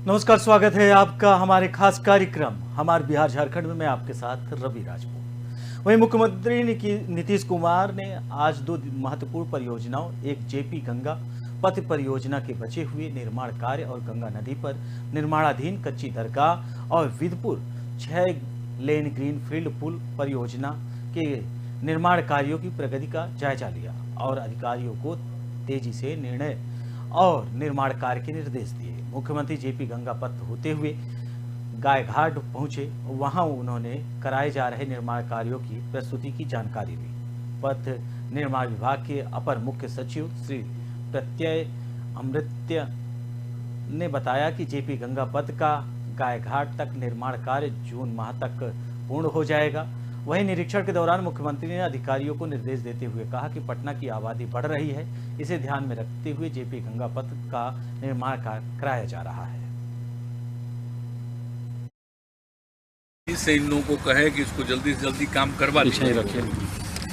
नमस्कार, स्वागत है आपका हमारे खास कार्यक्रम हमारे बिहार झारखंड में। मैं आपके साथ रवि राजपूत। वहीं मुख्यमंत्री नीतीश कुमार ने आज दो महत्वपूर्ण परियोजनाओं, एक जेपी गंगा पथ परियोजना के बचे हुए निर्माण कार्य और गंगा नदी पर निर्माणाधीन कच्ची दरगाह और विदपुर 6 लेन ग्रीनफील्ड पुल परियोजना के निर्माण कार्यों की प्रगति का जायजा लिया और अधिकारियों को तेजी से निर्णय और निर्माण कार्य के निर्देश दिए। मुख्यमंत्री जेपी गंगा पथ होते हुए गायघाट पहुंचे। वहां उन्होंने कराए जा रहे निर्माण कार्यों की प्रस्तुति की जानकारी ली। पथ निर्माण विभाग के अपर मुख्य सचिव श्री प्रत्यय अमृत्य ने बताया कि जेपी गंगा पथ का गायघाट तक निर्माण कार्य जून माह तक पूर्ण हो जाएगा। वहीं निरीक्षण के दौरान मुख्यमंत्री ने अधिकारियों को निर्देश देते हुए कहा कि पटना की आबादी बढ़ रही है, इसे ध्यान में रखते हुए जेपी गंगा पथ का निर्माण कार्य कराया जा रहा है। इससे इन लोगों को कहे कि इसको जल्दी से जल्दी काम करवा दीजिए,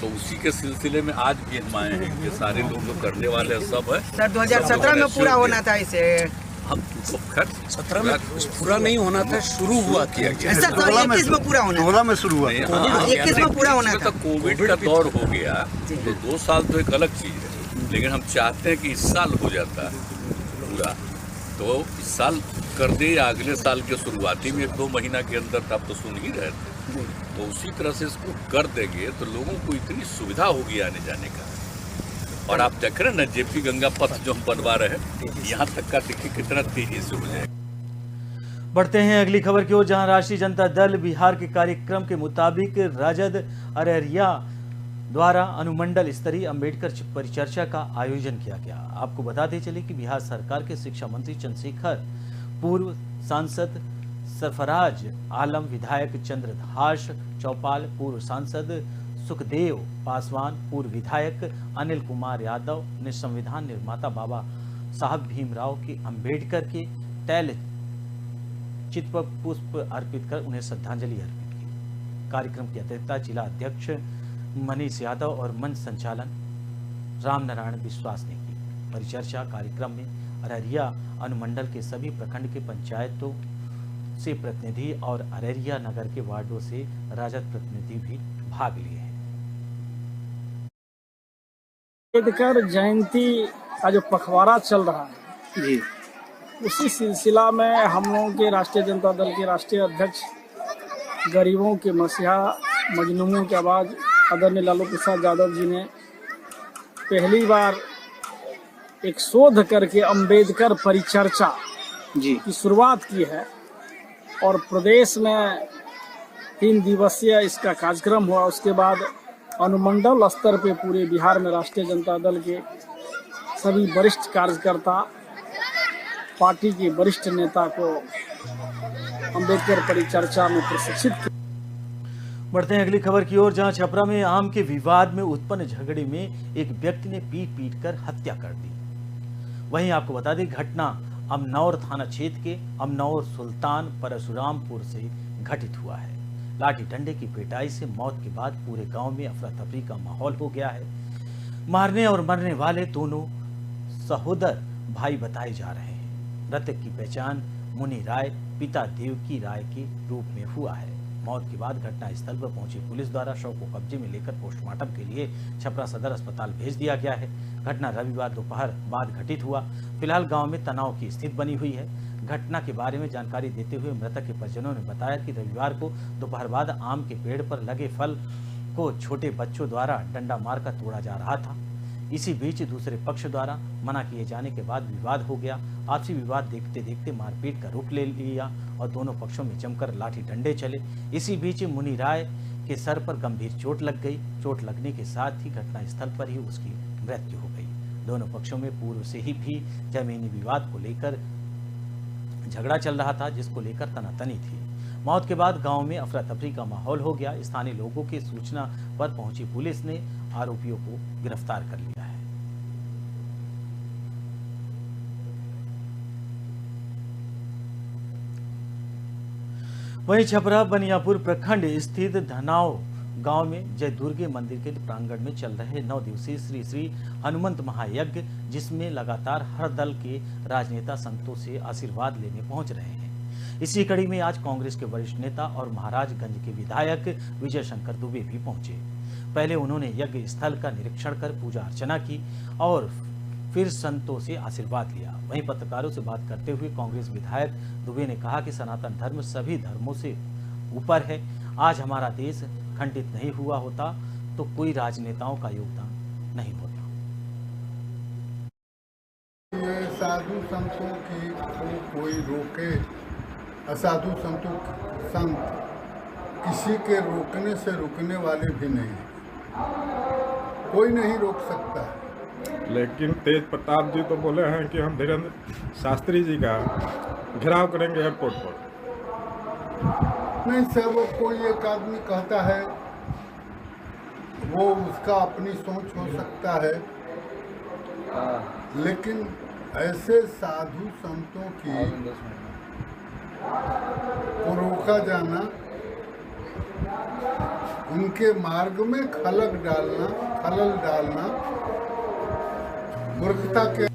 तो उसी के सिलसिले में आज भी हम आए हैं कि सारे लोग जो करने वाले सब है। सर 2017 में पूरा होना था इसे, हम 17 में पूरा नहीं होना था, शुरू हुआ किया गया। सर 21 में पूरा होना, 16 में शुरू हुआ, 21 में पूरा होना था। कोविड का दौर हो गया तो 2 साल तो एक अलग चीज है, लेकिन हम चाहते हैं कि इस साल हो जाता पूरा, तो इस साल कर दे या अगले साल के शुरुआती में 1-2 महीना के अंदर। आप तो सुन ही रहे थे, तो उसी तरह से इसको कर देंगे तो लोगों को इतनी सुविधा होगी आने जाने का। और आप देख रहे हैं ना जेपी गंगा पथ जो हम बनवा रहे हैं, यहाँ तक का देखिए कितना तेजी से हो जाएगा। बढ़ते हैं अगली खबर की ओर, जहां राष्ट्रीय जनता दल बिहार के कार्यक्रम के मुताबिक राजद अररिया द्वारा अनुमंडल स्तरीय अंबेडकर परिचर्चा का आयोजन किया गया। आपको बताते चले कि बिहार सरकार के शिक्षा मंत्री चंद्रशेखर, पूर्व सांसद सरफराज आलम, विधायक चंद्रहास चौपाल, पूर्व सांसद सुखदेव पासवान, पूर्व विधायक अनिल कुमार यादव ने संविधान निर्माता बाबा साहब भीमराव के अंबेडकर के तैल चित्र पर पुष्प अर्पित कर उन्हें श्रद्धांजलि अर्पित की। कार्यक्रम की अध्यक्षता जिला अध्यक्ष मनीष यादव और मंच संचालन रामनारायण विश्वास ने की। परिचर्चा कार्यक्रम में अररिया अनुमंडल के सभी प्रखंड के पंचायतों से प्रतिनिधि और अररिया नगर के वार्डों से राजद प्रतिनिधि भी भाग लिए हैं। अम्बेडकर जयंती का जो पखवाड़ा चल रहा है जी, उसी सिलसिला में हम लोगों के राष्ट्रीय जनता दल के राष्ट्रीय अध्यक्ष, गरीबों के मसीहा, मजलूमों की आवाज़ आदरणीय लालू प्रसाद यादव जी ने पहली बार एक शोध करके अंबेडकर परिचर्चा जी की शुरुआत की है और प्रदेश में 3 दिवसीय इसका कार्यक्रम हुआ। उसके बाद अनुमंडल स्तर पे पूरे बिहार में राष्ट्रीय जनता दल के सभी वरिष्ठ कार्यकर्ता, पार्टी के वरिष्ठ नेता को अंबेडकर परिचर्चा में प्रशिक्षित किया। बढ़ते हैं अगली खबर की ओर, जहां छपरा में आम के विवाद में उत्पन्न झगड़े में एक व्यक्ति ने पीट कर हत्या कर दी। वहीं आपको बता दें, घटना अमनौर थाना क्षेत्र के अमनौर सुल्तान परशुरामपुर से घटित हुआ है। लाठी डंडे की पिटाई से मौत के बाद पूरे गांव में अफरा तफरी का माहौल हो गया है। मारने और मरने वाले दोनों सहोदर भाई बताए जा रहे हैं। मृतक की पहचान मुनि राय पिता देवकी राय के रूप में हुआ है। मौत के बाद घटनास्थल पर पहुंची पुलिस द्वारा शव को कब्जे में लेकर पोस्टमार्टम के लिए छपरा सदर अस्पताल भेज दिया गया है। घटना रविवार दोपहर बाद घटित हुआ। फिलहाल गांव में तनाव की स्थिति बनी हुई है। घटना के बारे में जानकारी देते हुए मृतक के परिजनों ने बताया कि रविवार को दोपहर बाद आम के पेड़ पर लगे फल को छोटे बच्चों द्वारा डंडा मारकर तोड़ा जा रहा था। इसी बीच दूसरे पक्ष द्वारा मना किए जाने के बाद विवाद हो गया। आपसी विवाद देखते देखते मारपीट का रूप ले लिया और दोनों पक्षों में जमकर लाठी डंडे चले। इसी बीच मुनि राय के सर पर गंभीर चोट लग गई। चोट लगने के साथ ही घटनास्थल पर ही उसकी मृत्यु हो गई। दोनों पक्षों में पूर्व से ही भी जमीनी विवाद को लेकर झगड़ा चल रहा था, जिसको लेकर तनातनी थी। मौत के बाद गांव में अफरा तफरी का माहौल हो गया। स्थानीय लोगों की सूचना पर पहुंची पुलिस ने आरोपियों को गिरफ्तार कर लिया है। वहीं छपरा बनियापुर प्रखंड स्थित धनाव गांव में जय दुर्गे मंदिर के प्रांगण में चल रहे 9 दिवसीय श्री श्री हनुमंत महायज्ञ, जिसमें लगातार हर दल के राजनेता संतों से आशीर्वाद लेने पहुंच रहे हैं। इसी कड़ी में आज कांग्रेस के वरिष्ठ नेता और महाराजगंज के विधायक विजय शंकर दुबे भी पहुंचे। पहले उन्होंने यज्ञ स्थल का निरीक्षण कर पूजा अर्चना की और फिर संतों से आशीर्वाद लिया। वहीं पत्रकारों से बात करते हुए कांग्रेस विधायक दुबे ने कहा कि सनातन धर्म सभी धर्मों से ऊपर है। आज हमारा देश खंडित नहीं हुआ होता तो कोई राजनेताओं का योगदान नहीं होता। ये साधु संतों की कोई रोके, असाधु संत किसी के रोकने से रुकने वाले भी नहीं, कोई नहीं रोक सकता। लेकिन तेज प्रताप जी तो बोले हैं कि हम धीरेन्द्र शास्त्री जी का घेराव करेंगे एयरपोर्ट पर। नहीं सब कोई एक आदमी कहता है, वो उसका अपनी सोच हो सकता है, लेकिन ऐसे साधु संतों की को रोका जाना, उनके मार्ग में खलल डालना मूर्खता के।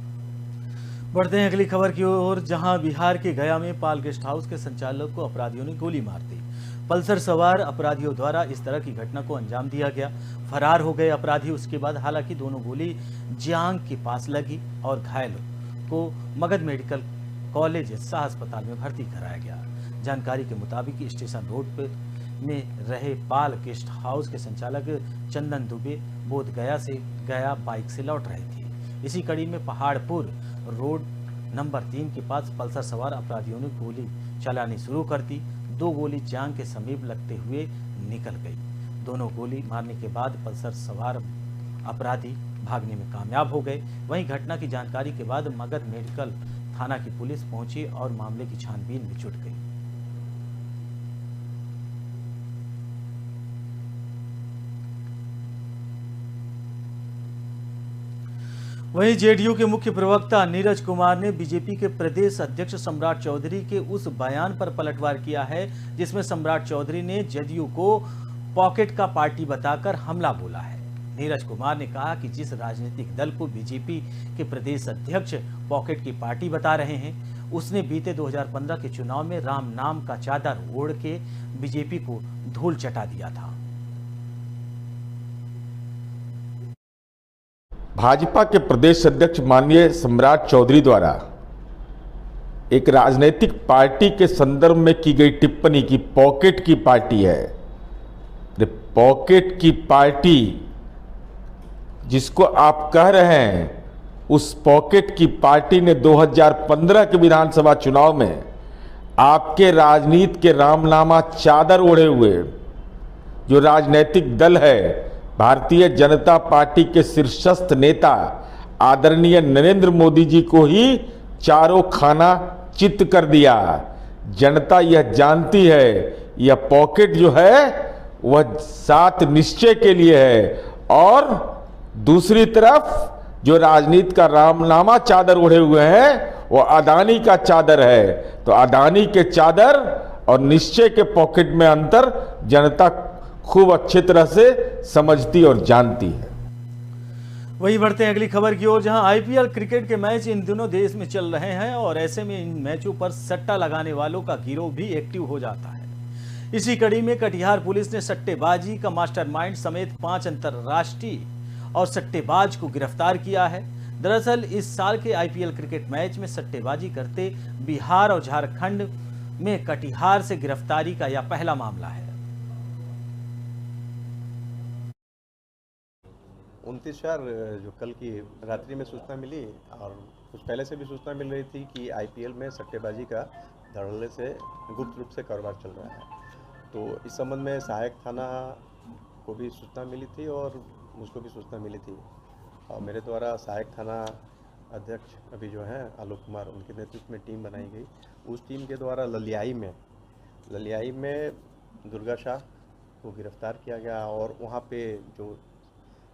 बढ़ते हैं अगली खबर की ओर, जहां बिहार के गया में पाल गेस्ट हाउस के संचालक को अपराधियों ने गोली मार दी। पल्सर सवार अपराधियों द्वारा इस तरह की घटना को अंजाम दिया गया। फरार हो गए अपराधी उसके बाद, हालांकि दोनों गोली जांग के पास लगी और घायलों को मगध मेडिकल कॉलेज शाह अस्पताल में भर्ती कराया गया। जानकारी के मुताबिक स्टेशन रोड पर में रहे पाल गेस्ट हाउस के संचालक चंदन दुबे बोध गया से गया बाइक से लौट रहे थे। इसी कड़ी में पहाड़पुर रोड नंबर 3 के पास पल्सर सवार अपराधियों ने गोली चलानी शुरू कर दी। 2 गोली जांग के समीप लगते हुए निकल गई। दोनों गोली मारने के बाद पल्सर सवार अपराधी भागने में कामयाब हो गए। वहीं घटना की जानकारी के बाद मगध मेडिकल थाना की पुलिस पहुंची और मामले की छानबीन में जुट गई। वहीं जेडीयू के मुख्य प्रवक्ता नीरज कुमार ने बीजेपी के प्रदेश अध्यक्ष सम्राट चौधरी के उस बयान पर पलटवार किया है जिसमें सम्राट चौधरी ने जेडीयू को पॉकेट का पार्टी बताकर हमला बोला है। नीरज कुमार ने कहा कि जिस राजनीतिक दल को बीजेपी के प्रदेश अध्यक्ष पॉकेट की पार्टी बता रहे हैं, उसने बीते 2015 के चुनाव में राम नाम का चादर ओढ़ के बीजेपी को धूल चटा दिया था। भाजपा के प्रदेश अध्यक्ष माननीय सम्राट चौधरी द्वारा एक राजनीतिक पार्टी के संदर्भ में की गई टिप्पणी की पॉकेट की पार्टी है। पॉकेट की पार्टी जिसको आप कह रहे हैं, उस पॉकेट की पार्टी ने 2015 के विधानसभा चुनाव में आपके राजनीति के रामनामा चादर ओढ़े हुए जो राजनीतिक दल है, भारतीय जनता पार्टी के शीर्षस्थ नेता आदरणीय नरेंद्र मोदी जी को ही चारों खाना चित कर दिया। जनता यह जानती है यह पॉकेट जो है वह 7 निश्चय के लिए है, और दूसरी तरफ जो राजनीति का रामनामा चादर ओढ़े हुए हैं वो अदानी का चादर है। तो अदानी के चादर और निश्चय के पॉकेट में अंतर जनता खूब अच्छी तरह से समझती और जानती है। वही बढ़ते हैं अगली खबर की ओर, जहां आईपीएल क्रिकेट के मैच इन दिनों देश में चल रहे हैं और ऐसे में इन मैचों पर सट्टा लगाने वालों का गिरोह भी एक्टिव हो जाता है। इसी कड़ी में कटिहार पुलिस ने सट्टेबाजी का मास्टरमाइंड समेत 5 अंतरराष्ट्रीय और सट्टेबाज को गिरफ्तार किया है। दरअसल इस साल के आईपीएल क्रिकेट मैच में सट्टेबाजी करते बिहार और झारखंड में कटिहार से गिरफ्तारी का यह पहला मामला है। 29/4 जो कल की रात्रि में सूचना मिली और कुछ पहले से भी सूचना मिल रही थी कि आईपीएल में सट्टेबाजी का धड़ल्ले से गुप्त रूप से कारोबार चल रहा है। तो इस संबंध में सहायक थाना को भी सूचना मिली थी और मुझको भी सूचना मिली थी, और मेरे द्वारा सहायक थाना अध्यक्ष अभी जो हैं आलोक कुमार, उनके नेतृत्व में टीम बनाई गई। उस टीम के द्वारा ललियाई में दुर्गा शाह को गिरफ्तार किया गया और वहाँ पे जो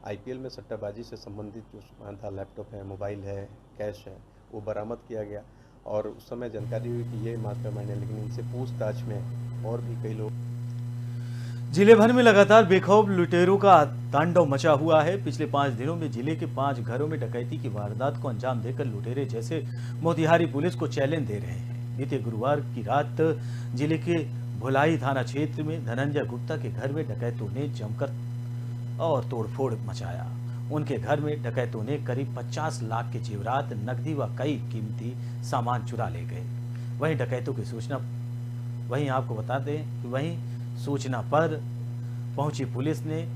आईपीएल में सट्टाबाजी से संबंधित जो सामान था, लैपटॉप है, मोबाइल है, कैश है, वो बरामद किया गया। और उस समय जानकारी हुई कि ये मास्टरमाइंड है, लेकिन इनसे पूछताछ में और भी कई लोग। जिले भर में लगातार बेखौफ लुटेरों का तांडव मचा हुआ है। पिछले 5 दिनों में जिले के 5 घरों में डकैती की वारदात को अंजाम देकर लुटेरे जैसे मोतिहारी पुलिस को चैलेंज दे रहे हैं। बीते गुरुवार की रात जिले के भुलाई थाना क्षेत्र में धनंजय गुप्ता के घर में डकैतों ने जमकर और तोड़फोड़ मचाया। उनके घर में डकैतों ने करीब 50 लाख के जेवरात, नकदी व कई कीमती सामान चुरा ले गए। वहीं डकैतों की आपको बता दें कि सूचना पर पहुंची पुलिस ने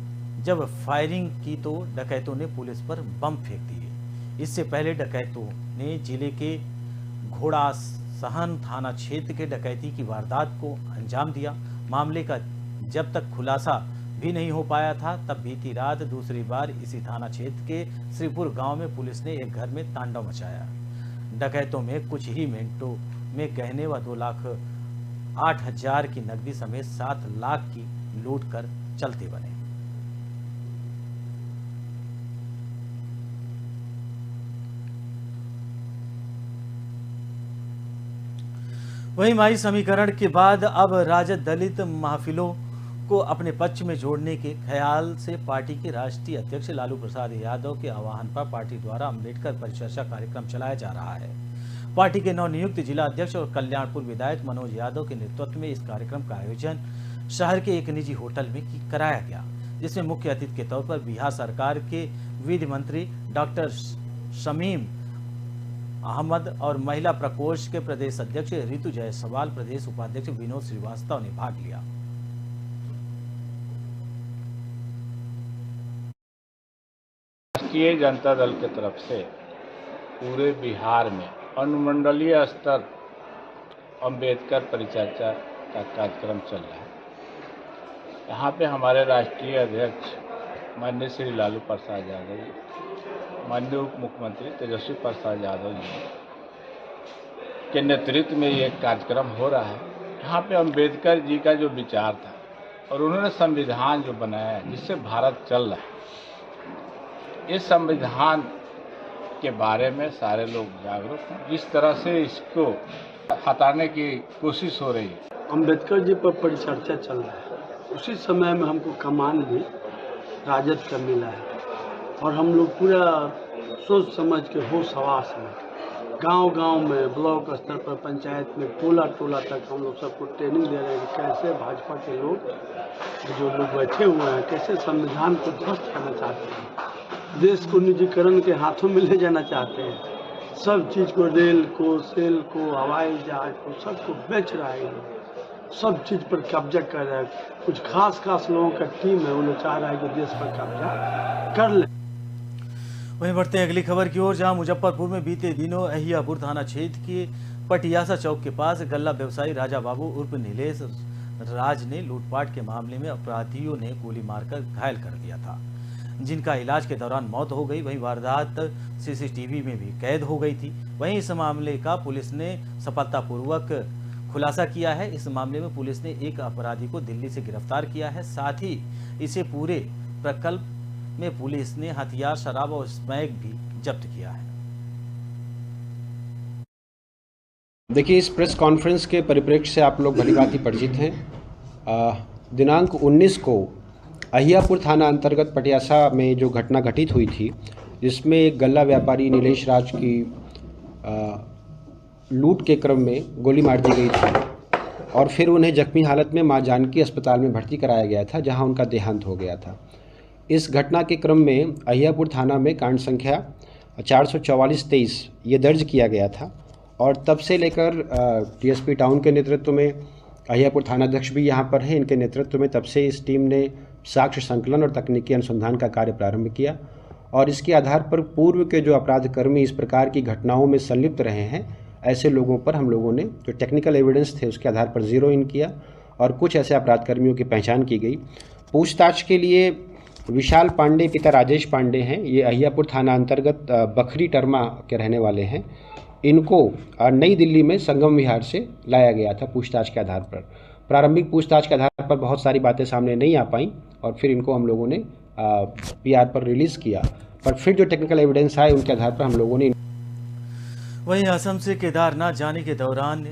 जब फायरिंग की तो डकैतों ने पुलिस पर बम फेंक दिए। इससे पहले डकैतों ने जिले के घोड़ा सहन थाना क्षेत्र के डकैती की वारदात को अंजाम दिया। मामले का जब तक खुलासा भी नहीं हो पाया था, तब बीती रात दूसरी बार इसी थाना क्षेत्र के श्रीपुर गांव में पुलिस ने एक घर में तांडव मचाया। डकैतों में कुछ ही मिनटों में गहने व 2,08,000 की नकदी समेत 7 लाख की लूट कर चलते बने। वहीं माई समीकरण के बाद अब राजद दलित महफिलों को अपने पक्ष में जोड़ने के ख्याल से पार्टी के राष्ट्रीय अध्यक्ष लालू प्रसाद यादव के आह्वान पर पार्टी द्वारा अम्बेडकर परिचर्चा कार्यक्रम चलाया जा रहा है। पार्टी के नवनियुक्त जिला अध्यक्ष और कल्याणपुर विधायक मनोज यादव के नेतृत्व में इस कार्यक्रम का आयोजन शहर के एक निजी होटल में कराया गया, जिसमें मुख्य अतिथि के तौर पर बिहार सरकार के विधि मंत्री डॉक्टर शमीम अहमद और महिला प्रकोष्ठ के प्रदेश अध्यक्ष ऋतु जायसवाल, प्रदेश उपाध्यक्ष विनोद श्रीवास्तव ने भाग लिया। राष्ट्रीय जनता दल की तरफ से पूरे बिहार में अनुमंडलीय स्तर अम्बेडकर परिचर्चा का कार्यक्रम चल रहा है। यहाँ पे हमारे राष्ट्रीय अध्यक्ष माननीय श्री लालू प्रसाद यादव जी, माननीय उप मुख्यमंत्री तेजस्वी प्रसाद यादव जी के नेतृत्व में ये कार्यक्रम हो रहा है। यहाँ पे अम्बेडकर जी का जो विचार था और उन्होंने संविधान जो बनाया है जिससे भारत चल रहा है, इस संविधान के बारे में सारे लोग जागरूक हैं। जिस तरह से इसको हटाने की कोशिश हो रही है, अम्बेडकर जी पर परिचर्चा चल रहा है, उसी समय में हमको कमान भी राजद का मिला है और हम लोग पूरा सोच समझ के होश हवास में गांव-गांव में, ब्लॉक स्तर पर, पंचायत में, टोला तक हम लोग सबको ट्रेनिंग दे रहे हैं कि कैसे भाजपा के लोग जो लोग बैठे हुए हैं कैसे संविधान को ध्वस्त करना चाहते हैं, देश को निजीकरण के हाथों में ले जाना चाहते हैं। सब चीज़ को, रेल को, सेल को, हवाई जहाज को, सबको बेच रहा है, सब चीज़ पर कब्जा कर रहा है। कुछ खास लोगों का टीम है, वो लोग चाह रहा है कि देश पर कब्जा कर ले। वहीं बढ़ते हैं अगली खबर की ओर, जहां मुजफ्फरपुर में बीते दिनों अहियापुर थाना क्षेत्र के पटियासा चौक के पास गल्ला व्यवसायी राजा बाबू उर्फ नीलेश राज ने लूटपाट के मामले में अपराधियों ने गोली मारकर घायल कर दिया था, जिनका इलाज के दौरान मौत हो गई। वहीं वारदात सीसीटीवी में भी कैद हो गई थी। वहीं इस मामले का पुलिस ने सफलतापूर्वक खुलासा किया है। इस मामले में पुलिस ने एक अपराधी को दिल्ली से गिरफ्तार किया है। साथ ही इसे पूरे प्रकल्प में पुलिस ने हथियार, शराब और स्मैक भी जब्त किया है। देखिए, इस प्रेस कॉन्फ्रेंस के परिप्रेक्ष्य से आप लोग भलीभांति परिचित हैं। दिनांक 19 को अहियापुर थाना अंतर्गत पटियासा में जो घटना घटित हुई थी, जिसमें एक गल्ला व्यापारी नीलेश राज की लूट के क्रम में गोली मार दी गई थी और फिर उन्हें जख्मी हालत में मां जानकी अस्पताल में भर्ती कराया गया था, जहां उनका देहांत हो गया था। इस घटना के क्रम में अहियापुर थाना में कांड संख्या 444-23 ये दर्ज किया गया था और तब से लेकर टीएसपी टाउन के नेतृत्व में, अहियापुर थानाध्यक्ष भी यहाँ पर हैं, इनके नेतृत्व में तब से इस टीम ने साक्ष्य संकलन और तकनीकी अनुसंधान का कार्य प्रारंभ किया और इसके आधार पर पूर्व के जो अपराधकर्मी इस प्रकार की घटनाओं में संलिप्त रहे हैं, ऐसे लोगों पर हम लोगों ने जो टेक्निकल एविडेंस थे उसके आधार पर जीरो इन किया और कुछ ऐसे अपराधकर्मियों की पहचान की गई। पूछताछ के लिए विशाल पांडे पिता राजेश पांडे हैं, ये अहियापुर थाना अंतर्गत बखरी टर्मा के रहने वाले हैं। इनको नई दिल्ली में संगम विहार से लाया गया था पूछताछ के आधार पर। प्रारंभिक पूछताछ के आधार पर बहुत सारी बातें सामने नहीं आ पाई और फिर इनको हम लोगों ने पीआर पर रिलीज़ किया, पर फिर जो टेक्निकल एविडेंस आए उनके आधार पर हम लोगों ने। वहीं असम से केदारनाथ जाने के दौरान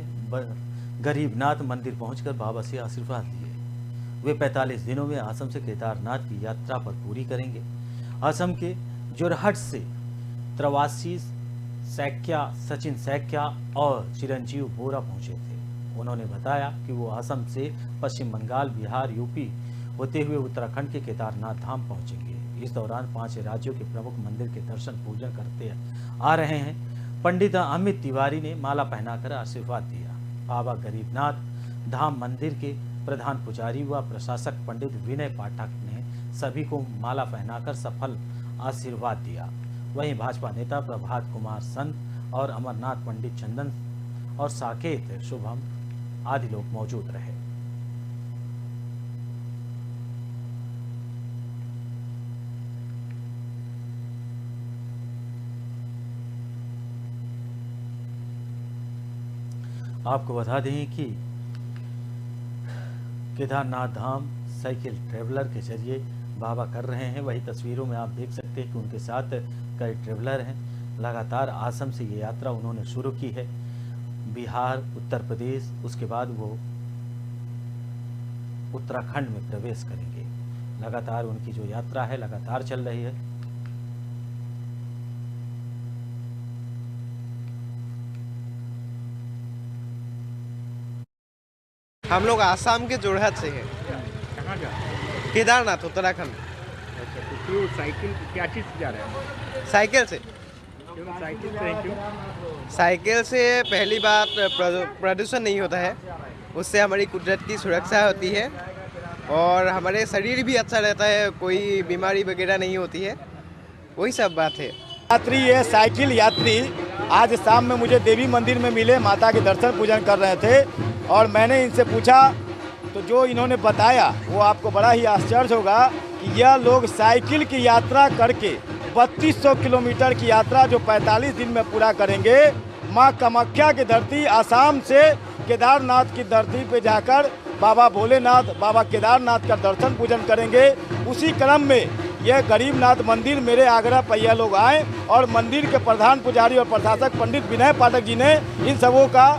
गरीबनाथ मंदिर पहुंचकर बाबा से आशीर्वाद लिए। वे 45 दिनों में असम से केदारनाथ की यात्रा पर पूरी करेंगे। असम के जोरहट से त्रवासी सैकिया, सचिन सैकिया और चिरंजीव बोरा पहुंचे थे। उन्होंने बताया कि वो असम से पश्चिम बंगाल, बिहार, यूपी होते हुए उत्तराखंड के केदारनाथ धाम पहुंचेंगे। इस दौरान 5 राज्यों के प्रमुख मंदिर के दर्शन पूजन करते आ रहे हैं। पंडित अमित तिवारी ने माला पहनाकर आशीर्वाद दिया। बाबा गरीबनाथ धाम मंदिर के प्रधान पुजारी व प्रशासक पंडित विनय पाठक ने सभी को माला पहनाकर सफल आशीर्वाद दिया। वहीं भाजपा नेता प्रभात कुमार संत और अमरनाथ पंडित चंदन और साकेत शुभम आदि लोग मौजूद रहे। आपको बता दें कि केदारनाथ धाम साइकिल ट्रेवलर के जरिए बाबा कर रहे हैं। वही तस्वीरों में आप देख सकते हैं कि उनके साथ कई ट्रेवलर हैं। लगातार असम से ये यात्रा उन्होंने शुरू की है। बिहार, उत्तर प्रदेश, उसके बाद वो उत्तराखंड में प्रवेश करेंगे। लगातार उनकी जो यात्रा है लगातार चल रही है। हम लोग आसाम के जोरहट से हैं। कहाँ जा रहे हैं? केदारनाथ, उत्तराखंड। अच्छा, तो क्यों साइकिल क्या चीज़ से जा रहे हैं? साइकिल से। क्यों साइकिल से क्यों? साइकिल से पहली बात प्रदूषण नहीं होता है, उससे हमारी कुदरत की सुरक्षा होती है और हमारे शरीर भी अच्छा रहता है, कोई बीमारी वगैरह नहीं होती है, वही सब बात है। यात्री ये साइकिल यात्री आज शाम में मुझे देवी मंदिर में मिले, माता के दर्शन पूजन कर रहे थे और मैंने इनसे पूछा तो जो इन्होंने बताया वो आपको बड़ा ही आश्चर्य होगा कि यह लोग साइकिल की यात्रा करके 3200 किलोमीटर की यात्रा जो 45 दिन में पूरा करेंगे, माँ कामाख्या की धरती आसाम से केदारनाथ की धरती पे जाकर बाबा भोलेनाथ, बाबा केदारनाथ का दर्शन पूजन करेंगे। उसी क्रम में यह गरीबनाथ मंदिर मेरे आगरा पहिया लोग आए और मंदिर के प्रधान पुजारी और प्रशासक पंडित विनय पाठक जी ने इन सबों का।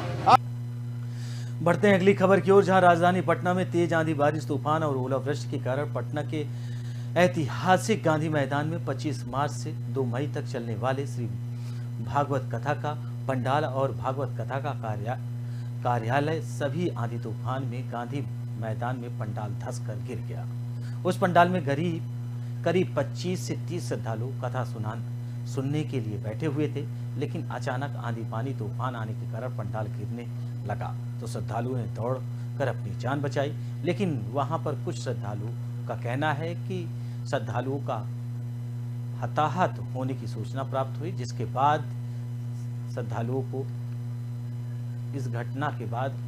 बढ़ते हैं अगली खबर की ओर, जहां राजधानी पटना में तेज आंधी, बारिश, तूफान और ओलावृष्टि के कारण पटना के ऐतिहासिक गांधी मैदान में 25 मार्च से 2 मई तक चलने वाले श्री भागवत कथा का पंडाल और भागवत कथा का कार्यालय सभी आंधी तूफान में गांधी मैदान में पंडाल धंस कर गिर गया। उस पंडाल में करीब 25 से 30 श्रद्धालु कथा सुनने के लिए बैठे हुए थे, लेकिन अचानक आंधी पानी तूफान आने के कारण पंडाल गिरने लगा तो श्रद्धालुओं ने दौड़ कर अपनी जान बचाई। लेकिन वहां पर कुछ श्रद्धालु का कहना है कि श्रद्धालुओं का हताहत होने की सूचना प्राप्त हुई, जिसके बाद श्रद्धालुओं को इस घटना के बाद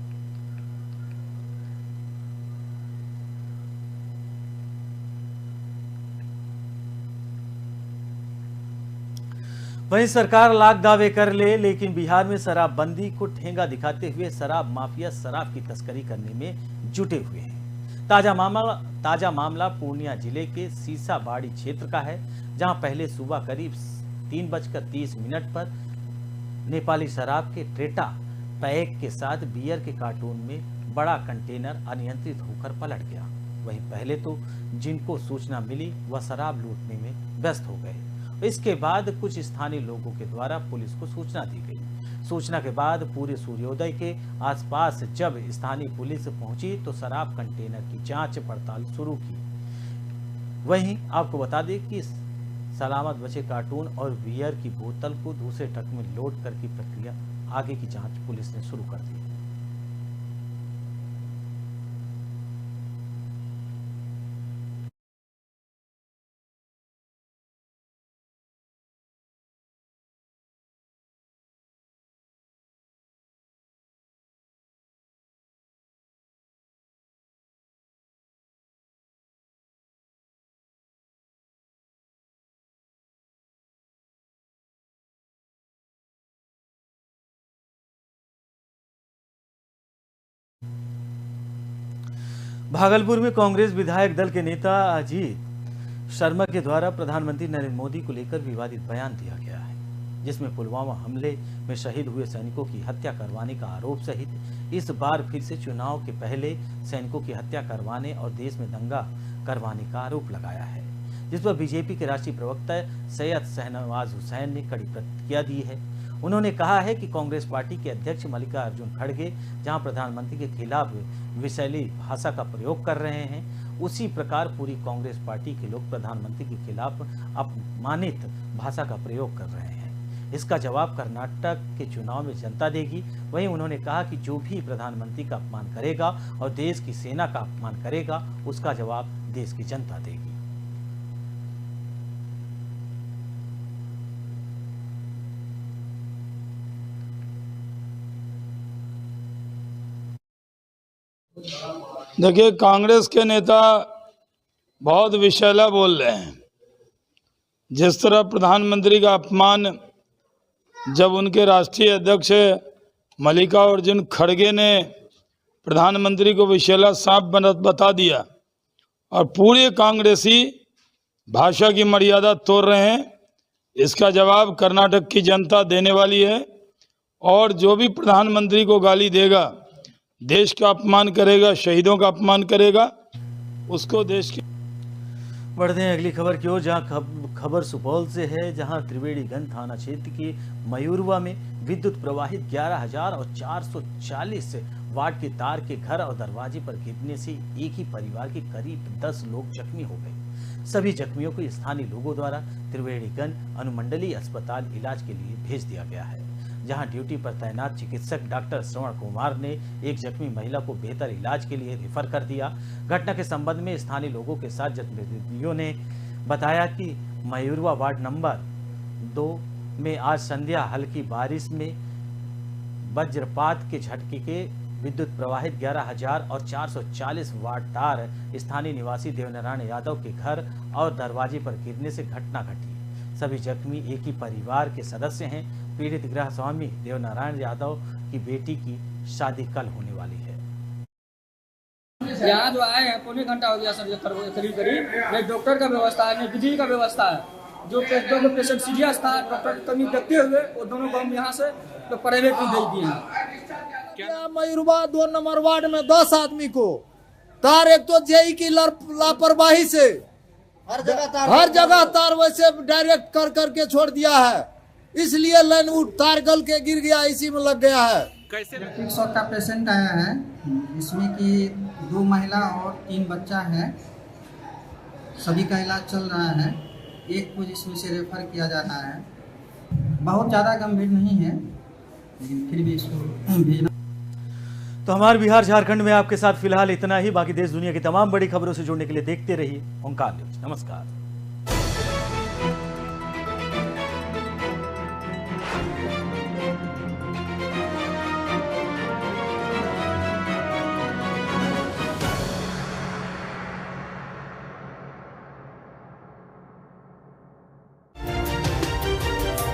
वहीं सरकार लाख दावे कर ले, लेकिन बिहार में शराबबंदी को ठेंगा दिखाते हुए शराब माफिया शराब की तस्करी करने में जुटे हुए हैं। ताजा मामला पूर्णिया जिले के सीसाबाड़ी क्षेत्र का है, जहां पहले सुबह करीब 3:30 पर नेपाली शराब के ट्रेटा पैक के साथ बियर के कार्टून में बड़ा कंटेनर अनियंत्रित होकर पलट गया। वहीं पहले तो जिनको सूचना मिली वह शराब लूटने में व्यस्त हो गए। इसके बाद कुछ स्थानीय लोगों के द्वारा पुलिस को सूचना दी गई। सूचना के बाद पूरे सूर्योदय के आसपास जब स्थानीय पुलिस पहुंची तो शराब कंटेनर की जांच पड़ताल शुरू की। वहीं आपको बता दें कि सलामत बचे कार्टून और बियर की बोतल को दूसरे ट्रक में लोड कर की प्रक्रिया आगे की जांच पुलिस ने शुरू कर दी। भागलपुर में कांग्रेस विधायक दल के नेता अजीत शर्मा के द्वारा प्रधानमंत्री नरेंद्र मोदी को लेकर विवादित बयान दिया गया है। जिसमें पुलवामा हमले में शहीद हुए सैनिकों की हत्या करवाने का आरोप सहित इस बार फिर से चुनाव के पहले सैनिकों की हत्या करवाने और देश में दंगा करवाने का आरोप लगाया है, जिस पर बीजेपी के राष्ट्रीय प्रवक्ता सैयद शहनवाज हुसैन ने कड़ी प्रतिक्रिया दी है। उन्होंने कहा है कि कांग्रेस पार्टी के अध्यक्ष मल्लिकार्जुन खड़गे जहां प्रधानमंत्री के खिलाफ विषैली भाषा का प्रयोग कर रहे हैं, उसी प्रकार पूरी कांग्रेस पार्टी के लोग प्रधानमंत्री के खिलाफ अपमानित भाषा का प्रयोग कर रहे हैं। इसका जवाब कर्नाटक के चुनाव में जनता देगी। वहीं उन्होंने कहा कि जो भी प्रधानमंत्री का अपमान करेगा और देश की सेना का अपमान करेगा, उसका जवाब देश की जनता देगी। देखिए, कांग्रेस के नेता बहुत विषैला बोल रहे हैं। जिस तरह प्रधानमंत्री का अपमान जब उनके राष्ट्रीय अध्यक्ष मल्लिकार्जुन खड़गे ने प्रधानमंत्री को विषैला सांप बता दिया और पूरे कांग्रेसी भाषा की मर्यादा तोड़ रहे हैं, इसका जवाब कर्नाटक की जनता देने वाली है। और जो भी प्रधानमंत्री को गाली देगा, देश का अपमान करेगा, शहीदों का अपमान करेगा, उसको देश की। बढ़ते हैं अगली खबर की ओर, जहां खबर सुपौल से है, जहां त्रिवेणीगंज थाना क्षेत्र के मयूरवा में विद्युत प्रवाहित 11,440 वाट के तार के घर और दरवाजे पर गिरने से एक ही परिवार के करीब 10 लोग जख्मी हो गए। सभी जख्मियों को स्थानीय लोगों द्वारा त्रिवेणीगंज अनुमंडलीय अस्पताल इलाज के लिए भेज दिया गया है, जहां ड्यूटी पर तैनात चिकित्सक डॉक्टर श्रवण कुमार ने एक जख्मी महिला को बेहतर इलाज के लिए रेफर कर दिया। घटना के संबंध में स्थानीय लोगों के साथ जनप्रतिनिधियों ने बताया कि मयूरवा वार्ड नंबर 2 में आज संध्या हल्की बारिश में वज्रपात के झटके के विद्युत प्रवाहित 11,440 वाट तार स्थानीय निवासी देवनारायण यादव के घर और दरवाजे पर गिरने से घटना घटी। सभी जख्मी एक ही परिवार के सदस्य हैं। पीड़ित गृह स्वामी देवनारायण यादव की बेटी की शादी कल होने वाली है। यहाँ जो आए हैं 1.25 घंटा हो गया सर, करीब डॉक्टर का व्यवस्था है, बिजली का व्यवस्था है। जो पेशेंट सीरियस था, डॉक्टर की कमी देखते हुए वो दोनों को हम यहाँ से तो प्राइवेट में भेज दिए हैं। क्या मयूरवा 2 नंबर वार्ड में 10 आदमी को तार, एक तो जेई की लापरवाही से हर जगह तार वैसे डायरेक्ट कर करके छोड़ दिया है, इसलिए लाइन तार गल के गिर गया, इसी में लग गया है। इलेक्ट्रिक शॉक का पेशेंट आया है, इसमें कि 2 महिला और 3 बच्चा है। सभी का इलाज चल रहा है। एक को इसमें से रेफर किया जा रहा है। बहुत ज़्यादा गंभीर नहीं है, लेकिन फिर भी इसको भेजना। तो हमारे बिहार झारखंड में आपके साथ फिलहाल इतना ही। बाकी देश दुनिया की तमाम बड़ी खबरों से जुड़ने के लिए देखते रहिए ओंकार न्यूज। नमस्कार।